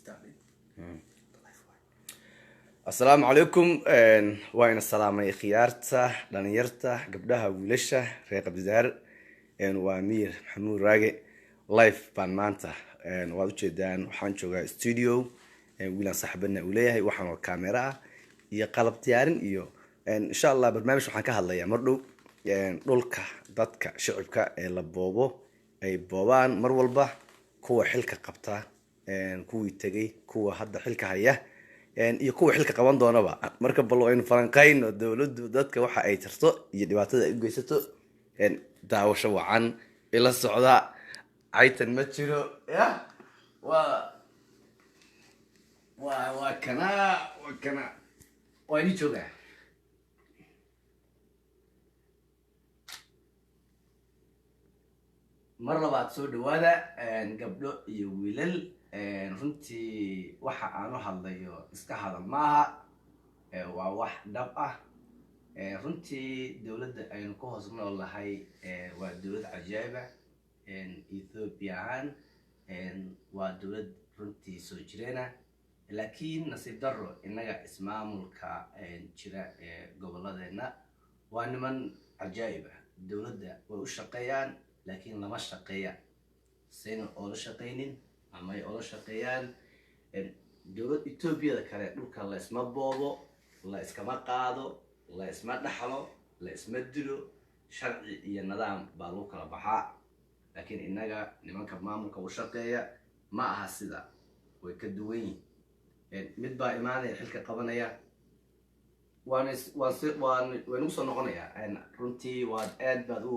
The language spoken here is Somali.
started. السلام عليكم وين السلام يا خيارته دنيرته قبلها ويلشه ريق بزار وامير محمود راقي لايف بان مانتا waad ujeedaan waxaan joogaa studio wiilan saaxiibana uu leeyahay waxaan oo kamera iyo qalab diyaarin iyo insha Allah barnaamij waxaan ka hadlayaa mar dhow dhulka dadka shacabka ee la boobo ay boobaan mar walba kuwa xilka qabta kuwii tagay kuwa hadda xilka haya iyo kuwa xilka qaban doonaba marka bal oo in falanqayn dawladdu dadka waxa ay tirto iyo dhibaatada ay u geysato daawasho wacan ila socda عيتن متشرو يا وكنا وين يجوا مرة بعد سود وهذا قبله يولل رنتي وح أنا هالضيو إسكهذا معها وواح دبقة رنتي دولة أنكوها سمنا والله هاي ودولة عجيبة إثيوبيا ودولة runtii soo jireena laakiin nasiib darro inaga ismaamulka jira goboladeena waa niman ajaayib ah dawladda way u shaqeeyaan laakiin lama shaqeeya sayna oo la shaqeynin ama ay oo la shaqeeyaan dawlad Itoobiya kale dhulka la isma boobo la iskama qaado la isma dhaxlo la isma dilo sharci iyo nidaam baa loo kala baxaa laakiin inaga nimanka maamulka u shaqeeya ma aha sida way ka duwan yihiin mid baa imaanaya xilka qabanaya waan soo noqonaya runtii waa aad baad u